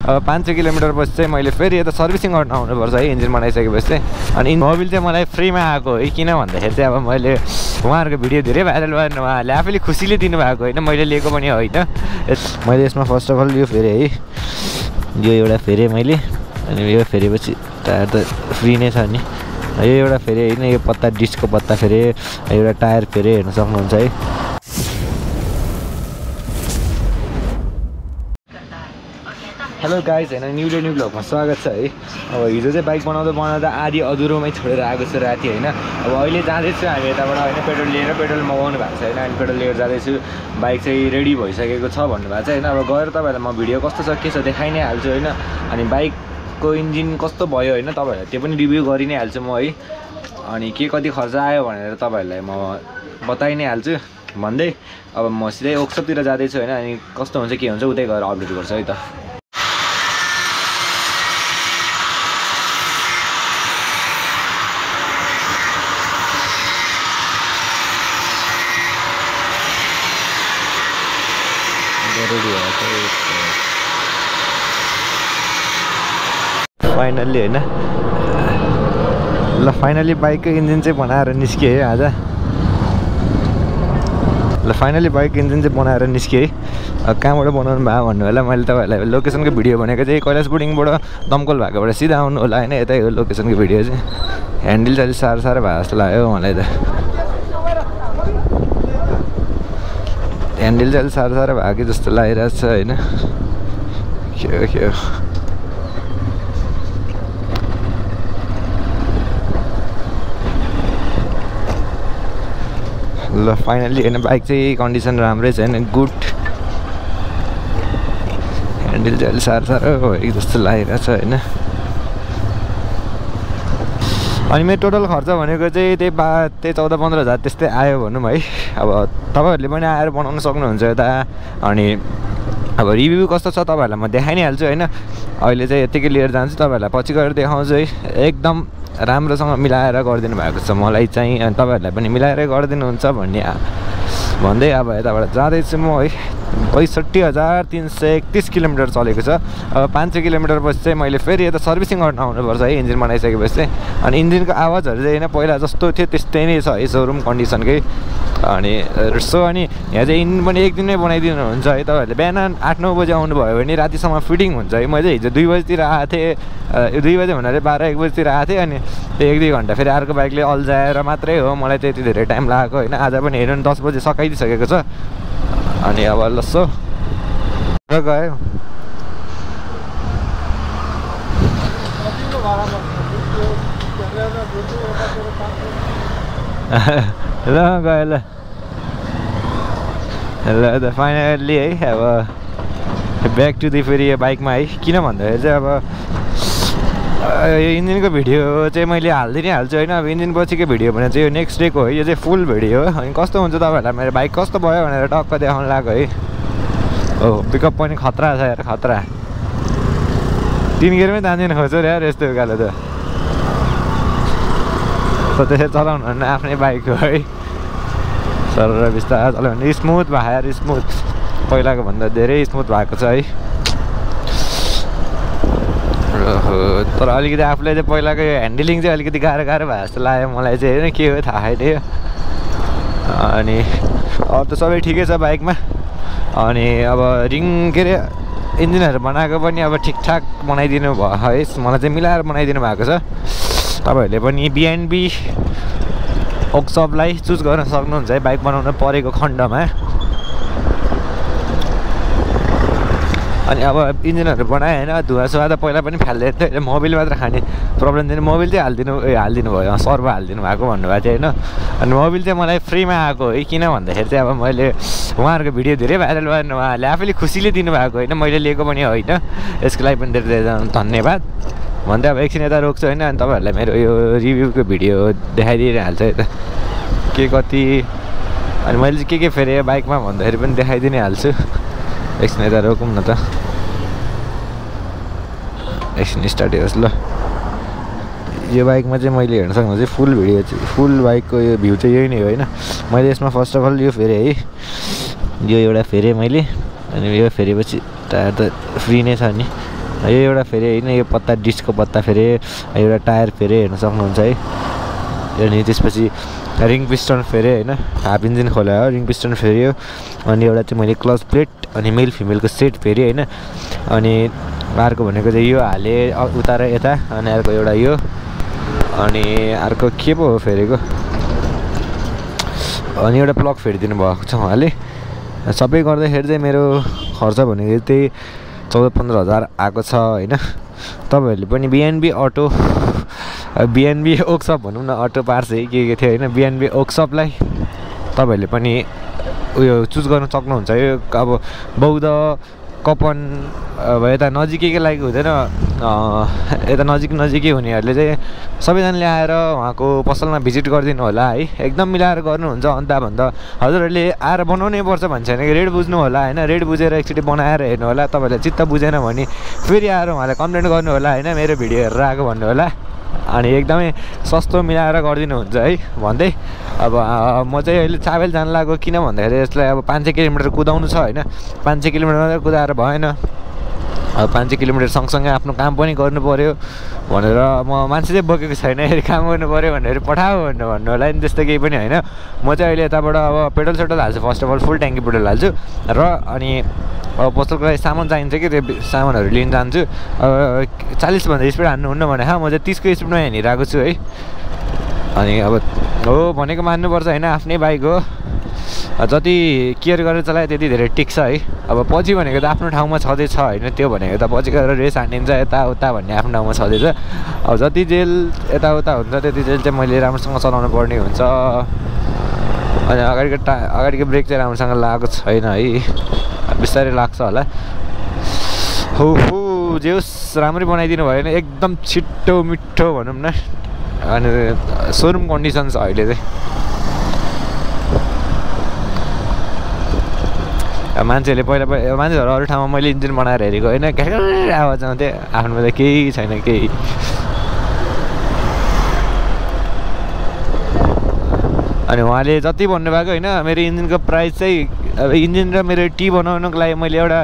अब 500 किलोमिटर पछि चाहिँ मैले फेरि यता सर्भिसिङ गर्न आउनुपर्छ है इन्जिन बनाइसकेपछि चाहिँ। अनि मोबिल चाहिँ मलाई फ्रीमा आएको है, किन भन्दाखेरि चाहिँ अब मैले उहाँहरूको भिडियो धेरै भाइरल भयो, उहाँहरूले आफैले खुसीले दिनुभएको होइन, मैले लिएको पनि होइन। मैले यसमा फर्स्ट अफ अल यो फेरेँ है, यो एउटा फेरेँ मैले। अनि यो फेरेपछि टायर त फ्री नै छ नि। यो एउटा फेरेँ होइन, यो पत्ता डिस्कको पत्ता फेरेँ, एउटा टायर फेरेँ, हेर्न सक्नुहुन्छ है। हेलो गाइज, होइन न्यू ब्लगमा स्वागत छ है। अब हिजो चाहिँ बाइक बनाउँदा आधी अधुरोमै छोडेर आएको छु राति होइन। अब अहिले जाँदैछु हामी यताबाट होइन, पेट्रोल लिएर पेट्रोल मगाउनु भएको छ होइन। अनि पेट्रोल लिएर जाँदैछु, बाइक चाहिँ रेडी भइसकेको छ भन्नुभएको छ होइन। अब गएर तपाईँहरूलाई म भिडियो कस्तो छ के छ देखाइ नै हाल्छु होइन। अनि बाइकको इन्जिन कस्तो भयो होइन, तपाईँहरूलाई त्यो पनि रिभ्यू गरि नै हाल्छु म है। अनि के कति खर्च आयो भनेर तपाईँहरूलाई म बताइ नै हाल्छु भन्दै अब म सिधै वर्कसपतिर जाँदैछु होइन। अनि कस्तो हुन्छ के हुन्छ उतै गएर अपडेट गर्छु है त। फाइनल्ली होइन ल, फाइनल्ली बाइकको इन्जिन चाहिँ बनाएर निस्किएँ है आज। ल फाइनल्ली बाइक इन्जिन चाहिँ बनाएर निस्किएँ है। कहाँबाट बनाउनु भयो भन्नु होला, मैले तपाईँहरूलाई लोकेसनको भिडियो भनेको चाहिँ कैलाश बोर्डिङबाट दमकल भएकोबाट सिधा आउनु होला होइन। यतै हो लोकेसनको भिडियो चाहिँ। ह्यान्डल चाहिँ साह्रो भयो जस्तो लाग्यो मलाई त। ह्यान्डल चाहिँ साह्रो भयो कि जस्तो लागिरहेको छ होइन। के ल फाइनल्ली होइन, बाइक चाहिँ कन्डिसन राम्रै छ होइन, गुड। ह्यान्डल चाहिँ साह्रो भयो जस्तो लागिरहेको छ होइन। अनि मेरो टोटल खर्च भनेको चाहिँ त्यही 14-15 हज़ार त्यस्तै आयो भनौँ है। अब तपाईँहरूले पनि आएर बनाउन सक्नुहुन्छ यता। अनि अब रिभ्यू कस्तो छ तपाईँहरूलाई म देखाइ नै हाल्छु होइन। अहिले चाहिँ यत्तिकै लिएर जान्छु, तपाईँहरूलाई पछि गएर देखाउँछु है। एकदम राम्रोसँग मिलाएर गरिदिनु भएको छ मलाई चाहिँ, अनि तपाईँहरूलाई पनि मिलाएरै गरिदिनुहुन्छ भन्दै अब यताबाट जाँदैछु म है। 65,331 किलोमिटर चलेको छ। अब 500 किलोमिटर पछि चाहिँ मैले फेरि यता सर्भिसिङ गर्न आउनुपर्छ है इन्जिन बनाइसकेपछि चाहिँ। अनि इन्जिनको आवाजहरू चाहिँ होइन पहिला जस्तो थियो त्यस्तै नै छ है, सोरुम कन्डिसनकै। अनि यहाँ चाहिँ इन्जिन पनि एक दिनमै बनाइदिनुहुन्छ है। तपाईँहरूले बिहान 8-9 बजी आउनुभयो भने रातिसम्म फिटिङ हुन्छ है। मैले हिजो 2 बजीतिर आएको थिएँ, 2 बजी भन्नाले 12-1 बजीतिर आएको थिएँ। अनि 1-2 घन्टा फेरि अर्को बाइकले अल्झाएर मात्रै हो, मलाई त्यति धेरै टाइम लागेको होइन। आज पनि हेर्नु 10 बजी सकाइदिइसकेको छ। अनि अब लसो गयो ल गयो ल त फाइनल्ली है। अब ब्याक टु दी फेरि यो बाइकमा है। किन भन्दाखेरि चाहिँ अब यो इन्जिनको भिडियो चाहिँ मैले हाल्दै नै हाल्छु होइन। अब इन्जिन पछिको भिडियो भने चाहिँ यो नेक्स्ट डेको हो, यो चाहिँ फुल भिडियो हो। अनि कस्तो हुन्छ तपाईँहरूलाई मेरो बाइक कस्तो भयो भनेर टक्क देखाउनु लाग्यो है। हो पिकअप पनि खतरा छ यार, खतरा। 3 गियरमै तान्दिन खोज्यो यार यस्तो उकालो त त्यसरी चलाउनु भने आफ्नै बाइक हो है। सर बिस्तारै चलाउनु भने स्मुथ भयो यार, स्मुथ पहिलाको भन्दा धेरै स्मुथ भएको छ है। तर अलिकति आफूलाई चाहिँ पहिलाको यो ह्यान्डलिङ चाहिँ अलिकति गाह्रो भयो जस्तो लाग्यो मलाई चाहिँ होइन, के हो थाहा छैन। अनि अब त सबै ठिकै छ बाइकमा। अनि अब के अरे इन्जिनहरू बनाएको पनि अब ठिकठाक बनाइदिनु भयो है, मलाई चाहिँ मिलाएर बनाइदिनु भएको छ। तपाईँहरूले पनि B&B वर्कसपलाई चुज गर्न सक्नुहुन्छ है बाइक बनाउन परेको खण्डमा। अनि अब इन्जिनहरू बनायो होइन, धुवासुवा त पहिला पनि फाल्दै थियो, मोबिल मात्र खाने प्रब्लम थिएन। मोबिल चाहिँ हालिदिनु भयो, सर्भ हालिदिनु भएको भन्नुभएको थियो होइन। अनि मोबिल चाहिँ मलाई फ्रीमा आएको है, किन भन्दाखेरि चाहिँ अब मैले उहाँहरूको भिडियो धेरै भाइरल भयो, उहाँहरूले आफैले खुसीले दिनुभएको होइन, मैले लिएको पनि होइन। यसको लागि पनि धेरै धन्यवाद भन्दै अब एकछिन यता रोक्छु होइन। अनि तपाईँहरूलाई मेरो यो रिभ्यूको भिडियो देखाइदिइहाल्छु है त के कति। अनि मैले चाहिँ के फेरेँ बाइकमा भन्दाखेरि पनि देखाइदिइ नै हाल्छु। एकछिन यता रोकौँ न त, एकछिन स्टार्ट होस् ल। यो बाइकमा चाहिँ मैले हेर्न सक्नुहुन्छ फुल भिडियो चाहिँ फुल बाइकको यो भ्यू चाहिँ यही नै हो होइन। मैले यसमा फर्स्ट अफ अल यो फेरेँ है, यो एउटा फेरेँ मैले। अनि यो फेरेपछि टायर त फ्री नै छ नि। यो एउटा फेरि होइन यो पत्ता डिस्कको पत्ता फेरि एउटा टायर फेरि हेर्न सक्नुहुन्छ है। अनि त्यसपछि रिङ पिस्टन फेरि होइन हाफ इन्जिन खोला हो रिङ पिस्टन फेरि हो। अनि एउटा चाहिँ मैले क्लच प्लेट अनि मेल फिमेलको सेट फेरि होइन। अनि अर्को भनेको चाहिँ यो हाले उता र यता अनि अर्को एउटा यो अनि अर्को के पो हो फेरिको अनि एउटा प्लग फेरिदिनु भएको छ उहाँले। सबै गर्दाखेरि चाहिँ मेरो खर्च भनेको त्यही 14-15 हजार आएको छ होइन। तपाईँहरूले पनि बिएनबी अटो बिएनबी वर्कसप भनौँ न अटो पार्ट्स है के थियो होइन बिएनबी वर्कसपलाई तपाईँहरूले पनि उयो चुज गर्न सक्नुहुन्छ। यो अब बौद्ध कपन अब यता नजिकैकै लागि हुँदैन यता नजिकै हुनेहरूले चाहिँ सबैजनाले आएर उहाँको पसलमा भिजिट गरिदिनु होला है। एकदम मिलाएर गर्नुहुन्छ अन्त भन्दा हजुरहरूले आएर बनाउनै पर्छ भन्छ भने रेट बुझ्नु होला होइन। रेट बुझेर एकचोटि बनाएर हेर्नु होला। तपाईँहरूले चित्त बुझेन भने फेरि आएर उहाँलाई कम्प्लेन गर्नु होला होइन मेरो भिडियो हेरेर आएको भन्नु होला। अनि एकदमै सस्तो मिलाएर गरिदिनुहुन्छ है भन्दै अब म चाहिँ अहिले चाबेल जान लाग्यो किन भन्दाखेरि यसलाई अब 500 किलोमिटर कुदाउनु छ होइन। 500 किलोमिटर मात्रै कुदाएर भएन अब 500 किलोमिटर सँगसँगै आफ्नो काम पनि गर्नु पऱ्यो भनेर म मान्छे चाहिँ बोकेको छैन फेरि काम गर्नु पऱ्यो भनेर पठाऊ भनेर भन्नु होला नि त्यस्तो केही पनि होइन। म चाहिँ अहिले यताबाट अब पेट्रोल सेट्रोल हाल्छु फर्स्ट अफ अल फुल ट्याङ्की पेट्रोल हाल्छु र अनि अब पसलको लागि सामान चाहिन्छ कि त्यो सामानहरू लिन जान्छु। अब 40 भन्दा स्पिड हान्नुहुन्न भने म चाहिँ 30 को स्पिडमा हिँडिरहेको छु है। अनि अब हो भनेको मान्नुपर्छ होइन आफ्नै बाइक हो जति केयर गरेर चलायो त्यति धेरै टिक्छ है। अब पछि भनेको त आफ्नो ठाउँमा छँदैछ होइन त्यो भनेको त पछि गएर रेस हानिन्छ यताउता भन्ने आफ्नो ठाउँमा छँदैछ। अब जति जेल यताउता हुन्छ त्यति जेल चाहिँ मैले राम्रोसँग चलाउनु पर्ने हुन्छ। अनि अगाडिको ब्रेक चाहिँ राम्रोसँग लागेको छैन है बिस्तारै लाग्छ होला। हो जे होस् राम्रै बनाइदिनु भयो भने एकदम छिट्टो मिठो भनौँ न। अनि सोरुम कन्डिसन छ अहिले चाहिँ मान्छेहरूले पहिला मान्छेहरू अरू ठाउँमा मैले इन्जिन बनाएर हेरेको होइन घ्यार आवाज आउँथ्यो आफ्नोमा त केही छैन केही। अनि उहाँले जति भन्नुभएको होइन मेरो इन्जिनको प्राइस चाहिँ अब इन्जिन र मेरो टी बनाउनुको लागि मैले एउटा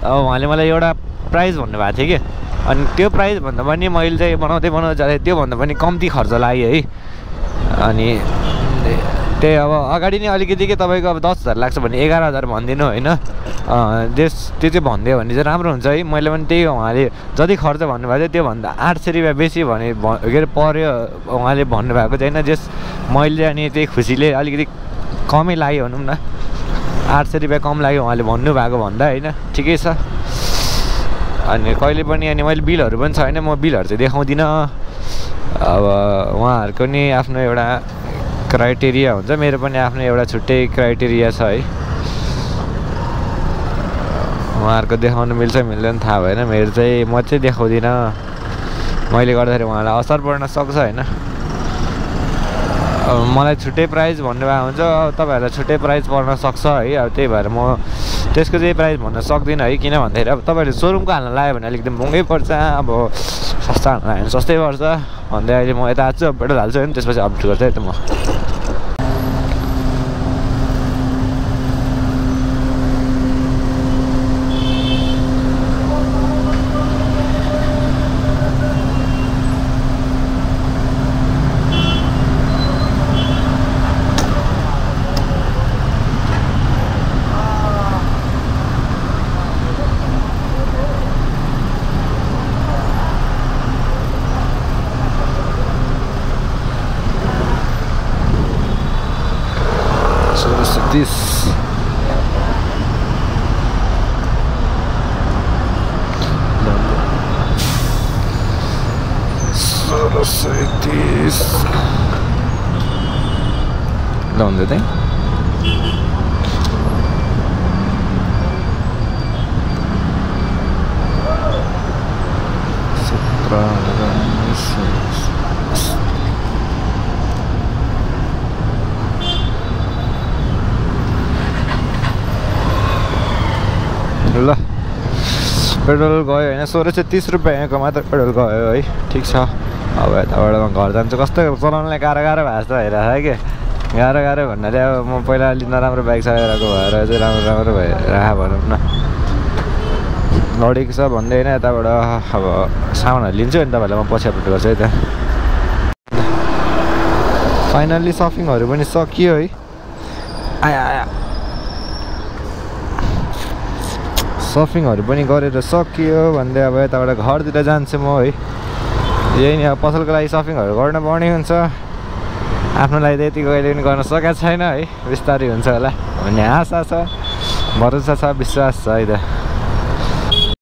उहाँले मलाई एउटा प्राइस भन्नुभएको थियो कि अनि त्यो प्राइस भन्दा पनि मैले चाहिँ बनाउँदै जाँदा त्योभन्दा पनि कम्ती खर्च लाग्यो है। अनि त्यही अब अगाडि नै अलिकति के तपाईँको अब 10,000 लाग्छ भने 11,000 भनिदिनु होइन त्यो चाहिँ भनिदियो भने चाहिँ राम्रो हुन्छ है। मैले पनि त्यही उहाँले जति खर्च भन्नुभएको थियो त्योभन्दा 800 रुपियाँ बेसी भने के अरे पर्यो उहाँले भन्नुभएको चाहिँ होइन जस मैले अनि त्यही खुसीले अलिकति कमै लाग्यो भनौँ न 800 रुपियाँ कम लाग्यो उहाँले भन्नुभएको भन्दा होइन ठिकै छ। अनि कहिले पनि अनि मैले बिलहरू पनि छ होइन म बिलहरू चाहिँ देखाउँदिनँ। अब उहाँहरूको नि आफ्नो एउटा क्राइटेरिया हुन्छ मेरो पनि आफ्नो एउटा छुट्टै क्राइटेरिया छ है। उहाँहरूको देखाउनु मिल्छ मिल्दैन थाहा भएन मेरो चाहिँ म चाहिँ देखाउँदिनँ मैले गर्दाखेरि उहाँलाई असर पर्न सक्छ होइन। अब मलाई छुट्टै प्राइस भन्नुभएको हुन्छ अब तपाईँहरूलाई छुट्टै प्राइस पर्न सक्छ है। अब त्यही भएर म त्यसको चाहिँ प्राइस भन्न सक्दिनँ है किन भन्दाखेरि अब तपाईँहरूले सोरुमको हाल्न लाग्यो भने अलिक महँगै पर्छ अब सस्ता हाल्न लाग्यो भने सस्तै पर्छ भन्दै अहिले म यता आएको छु पेट्रोल हाल्छु होइन त्यसपछि अपडेट गर्छु है त म। This ¿Dónde te? ल पेट्रोल गयो होइन 1630 रुपियाँको मात्र पेट्रोल गयो है ठिक छ। अब यताबाट म घर जान्छु कस्तो चलाउनलाई गाह्रो भएको जस्तो भइरहेको छ कि गाह्रो भन्नाले अब म पहिला अलिक नराम्रो बाइक चलाइरहेको भएर चाहिँ राम्रो भइरहेको भनौँ न लडेको छ भन्दै होइन यताबाट अब सामानहरू लिन्छु अनि तपाईँहरूलाई म पछि अपलोड गर्छु है त। फाइनल्ली सपिङहरू पनि सकियो है। आया आया सपिङहरू पनि गरेर सकियो भन्दै अब यताबाट घरतिर जान्छु म है। यही नि अब पसलको लागि सपिङहरू गर्नुपर्ने हुन्छ, आफ्नो लागि त यतिको कहिले पनि गर्न सकेको छैन है। बिस्तारै हुन्छ होला भन्ने आशा छ, भरोसा छ, विश्वास छ है त।